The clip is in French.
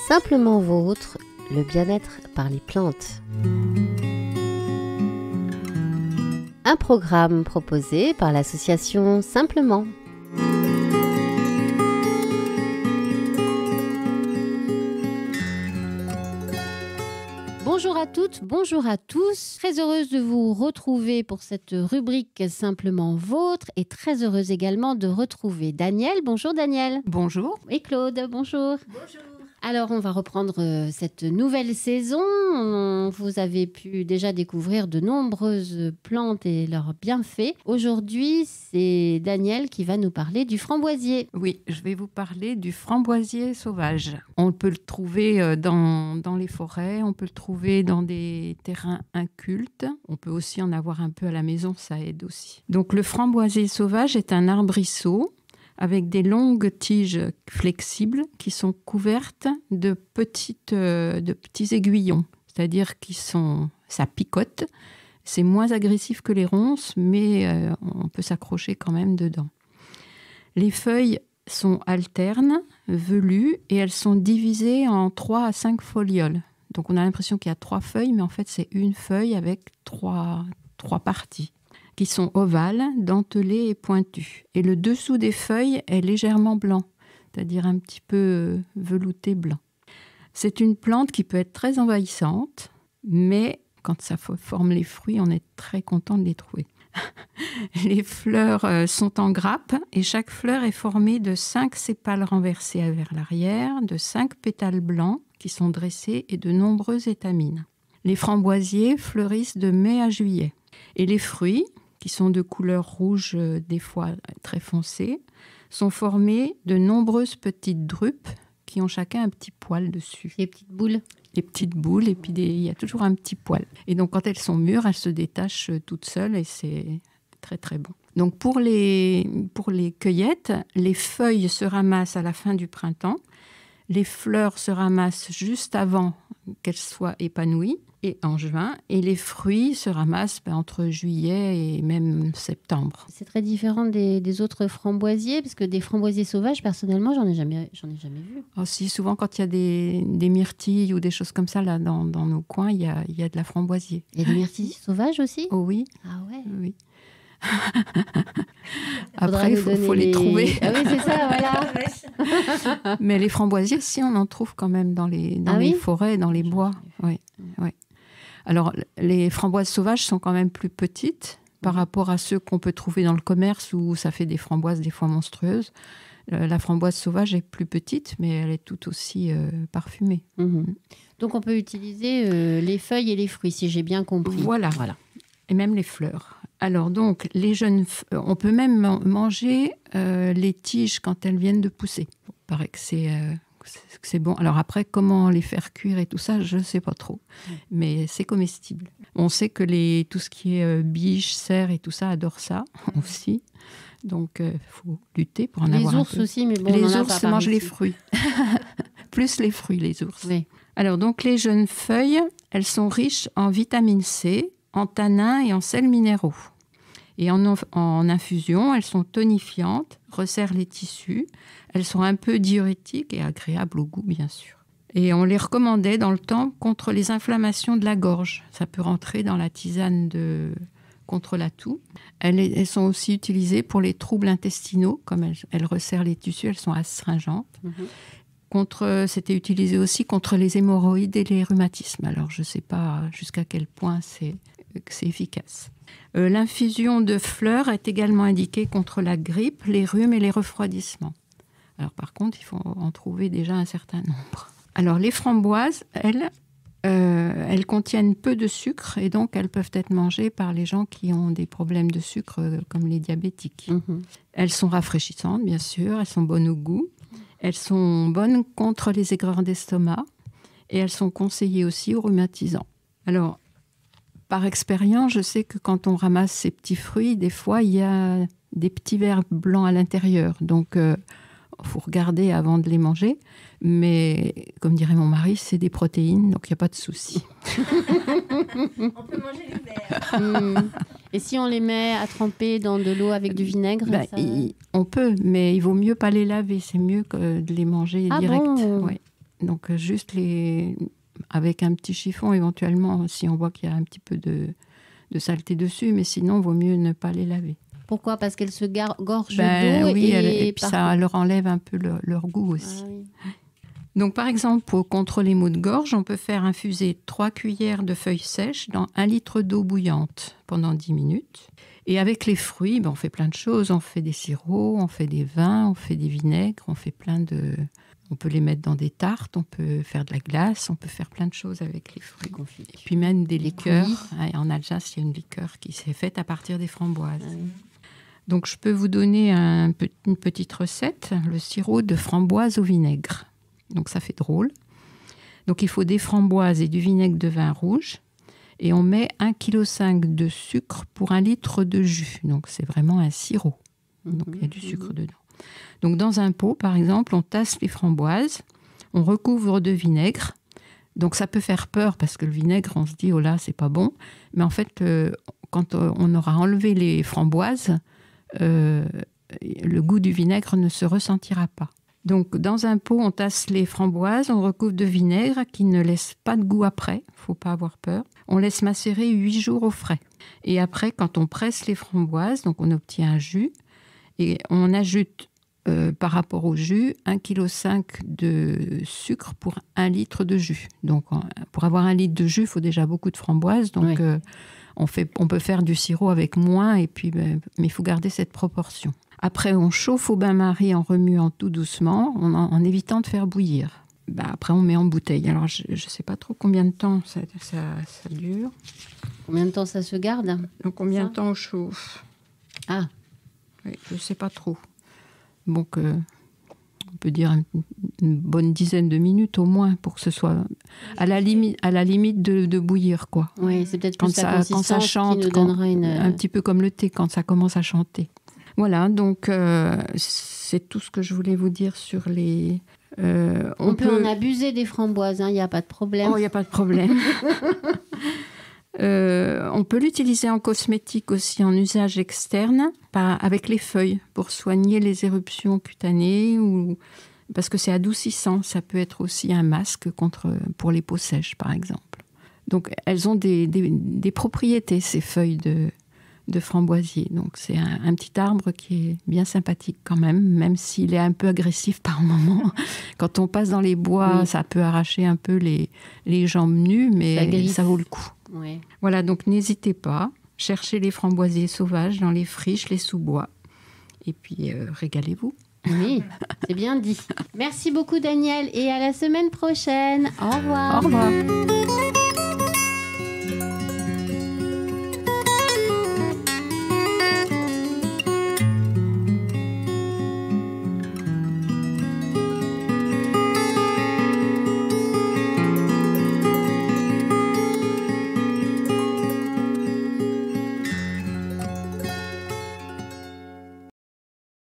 Simplement Vôtre, le bien-être par les plantes. Un programme proposé par l'association Simplement. Bonjour à toutes, bonjour à tous. Très heureuse de vous retrouver pour cette rubrique Simplement Vôtre et très heureuse également de retrouver Daniel. Bonjour Daniel. Bonjour. Et Claude, bonjour. Bonjour. Alors, on va reprendre cette nouvelle saison. Vous avez pu déjà découvrir de nombreuses plantes et leurs bienfaits. Aujourd'hui, c'est Daniel qui va nous parler du framboisier. Oui, je vais vous parler du framboisier sauvage. On peut le trouver dans les forêts, on peut le trouver dans des terrains incultes. On peut aussi en avoir un peu à la maison, ça aide aussi. Donc, le framboisier sauvage est un arbrisseau avec des longues tiges flexibles qui sont couvertes de petits aiguillons. C'est-à-dire ça picote. C'est moins agressif que les ronces, mais on peut s'accrocher quand même dedans. Les feuilles sont alternes, velues, et elles sont divisées en 3 à 5 folioles. Donc on a l'impression qu'il y a 3 feuilles, mais en fait c'est une feuille avec trois parties, qui sont ovales, dentelées et pointues. Et le dessous des feuilles est légèrement blanc, c'est-à-dire un petit peu velouté blanc. C'est une plante qui peut être très envahissante, mais quand ça forme les fruits, on est très content de les trouver. Les fleurs sont en grappe et chaque fleur est formée de 5 sépales renversés vers l'arrière, de 5 pétales blancs qui sont dressés et de nombreuses étamines. Les framboisiers fleurissent de mai à juillet. Et les fruits, qui sont de couleur rouge, des fois très foncée, sont formés de nombreuses petites drupes qui ont chacun un petit poil dessus. Les petites boules. Les petites boules, et puis il y a toujours un petit poil. Et donc, quand elles sont mûres, elles se détachent toutes seules et c'est très, très bon. Donc, pour les cueillettes, les feuilles se ramassent à la fin du printemps. Les fleurs se ramassent juste avant qu'elles soient épanouies et en juin. Et les fruits se ramassent entre juillet et même septembre. C'est très différent des autres framboisiers, parce que des framboisiers sauvages, personnellement, j'en ai jamais vu. Aussi, souvent, quand il y a des myrtilles ou des choses comme ça, là, dans nos coins, il y a de la framboisier. Il y a des myrtilles sauvages aussi ? Oh oui. Ah ouais. Oui. Après, il faut les trouver. Ah oui, c'est ça, voilà. Mais les framboisiers, si, on en trouve quand même dans les forêts, dans les bois. Oui, oui. Alors, les framboises sauvages sont quand même plus petites par rapport à ceux qu'on peut trouver dans le commerce où ça fait des framboises des fois monstrueuses. La framboise sauvage est plus petite, mais elle est tout aussi parfumée. Donc, on peut utiliser les feuilles et les fruits, si j'ai bien compris. Voilà. Et même les fleurs. Alors donc, on peut même manger les tiges quand elles viennent de pousser. Il paraît que c'est bon. Alors après, comment les faire cuire et tout ça, je ne sais pas trop. Mais c'est comestible. On sait que tout ce qui est biche, cerf et tout ça adore ça aussi. Donc, il faut lutter pour en avoir un peu. Les ours aussi, mais bon, les on en a ours pas mangent par les ici. fruits. Plus les fruits, les ours. Oui. Alors donc, les jeunes feuilles, elles sont riches en vitamine C, en tanins et en sels minéraux. Et en infusion, elles sont tonifiantes, resserrent les tissus. Elles sont un peu diurétiques et agréables au goût, bien sûr. Et on les recommandait dans le temps contre les inflammations de la gorge. Ça peut rentrer dans la tisane contre la toux. Elles sont aussi utilisées pour les troubles intestinaux. Comme elles resserrent les tissus, elles sont astringentes. C'était utilisé aussi contre les hémorroïdes et les rhumatismes. Alors, je ne sais pas jusqu'à quel point c'est efficace. L'infusion de fleurs est également indiquée contre la grippe, les rhumes et les refroidissements. Alors, par contre, il faut en trouver déjà un certain nombre. Alors, les framboises, elles contiennent peu de sucre et donc elles peuvent être mangées par les gens qui ont des problèmes de sucre comme les diabétiques. Elles sont rafraîchissantes, bien sûr, elles sont bonnes au goût. Elles sont bonnes contre les aigreurs d'estomac et elles sont conseillées aussi aux rhumatisants. Alors, par expérience, je sais que quand on ramasse ces petits fruits, des fois, il y a des petits vers blancs à l'intérieur. Donc, il faut regarder avant de les manger. Mais, comme dirait mon mari, c'est des protéines, donc il n'y a pas de souci. On peut manger les verres. Et si on les met à tremper dans de l'eau avec du vinaigre On peut, mais il vaut mieux pas les laver. C'est mieux que de les manger direct. Bon Ouais. Donc juste avec un petit chiffon éventuellement, si on voit qu'il y a un petit peu de saleté dessus, mais sinon, il vaut mieux ne pas les laver. Pourquoi? Parce qu'elles se gorgent d'eau oui, et puis ça leur enlève un peu leur goût aussi. Ah, oui. Donc par exemple, pour contre les maux de gorge, on peut faire infuser 3 cuillères de feuilles sèches dans 1 litre d'eau bouillante pendant 10 minutes. Et avec les fruits, on fait plein de choses. On fait des sirops, on fait des vins, on fait des vinaigres, on fait plein de... On peut les mettre dans des tartes, on peut faire de la glace, on peut faire plein de choses avec les fruits. Et puis même des liqueurs. En Alsace, il y a une liqueur qui s'est faite à partir des framboises. Ah, oui. Donc je peux vous donner une petite recette, le sirop de framboise au vinaigre. Donc ça fait drôle. Donc il faut des framboises et du vinaigre de vin rouge. Et on met 1,5 kg de sucre pour 1 litre de jus. Donc c'est vraiment un sirop. Donc il y a du sucre dedans. Donc dans un pot, par exemple, on tasse les framboises, on recouvre de vinaigre. Donc ça peut faire peur parce que le vinaigre, on se dit, oh là, c'est pas bon. Mais en fait, quand on aura enlevé les framboises, le goût du vinaigre ne se ressentira pas. Donc dans un pot, on tasse les framboises, on recouvre de vinaigre qui ne laisse pas de goût après, il ne faut pas avoir peur. On laisse macérer 8 jours au frais. Et après, quand on presse les framboises, donc on obtient un jus. Et on ajoute, par rapport au jus, 1,5 kg de sucre pour 1 litre de jus. Donc, pour avoir 1 litre de jus, il faut déjà beaucoup de framboises. Donc, oui. On peut faire du sirop avec moins, et puis, mais il faut garder cette proportion. Après, on chauffe au bain-marie en remuant tout doucement, en évitant de faire bouillir. Après, on met en bouteille. Alors, je ne sais pas trop combien de temps ça dure. Combien de temps ça se garde? Donc, combien de temps on chauffe? Ah. Oui, je ne sais pas trop. Donc, on peut dire une bonne dizaine de minutes au moins pour que ce soit à la limite de bouillir, quoi. Oui, c'est peut-être plus la consistance quand ça chante, qui nous donnera un petit peu comme le thé quand ça commence à chanter. Voilà, donc c'est tout ce que je voulais vous dire sur les... on peut en abuser des framboises, il n'y a pas de problème. Oh, il n'y a pas de problème. On peut l'utiliser en cosmétique aussi, en usage externe, avec les feuilles, pour soigner les éruptions cutanées, parce que c'est adoucissant. Ça peut être aussi un masque pour les peaux sèches, par exemple. Donc, elles ont des propriétés, ces feuilles de framboisier. Donc, c'est un petit arbre qui est bien sympathique quand même s'il est un peu agressif par moment. Quand on passe dans les bois, oui. Ça peut arracher un peu les jambes nues, mais ça vaut le coup. Ouais. Voilà, donc n'hésitez pas. Cherchez les framboisiers sauvages dans les friches, les sous-bois. Et puis, régalez-vous. Oui, c'est bien dit. Merci beaucoup, Danielle, et à la semaine prochaine. Au revoir. Au revoir.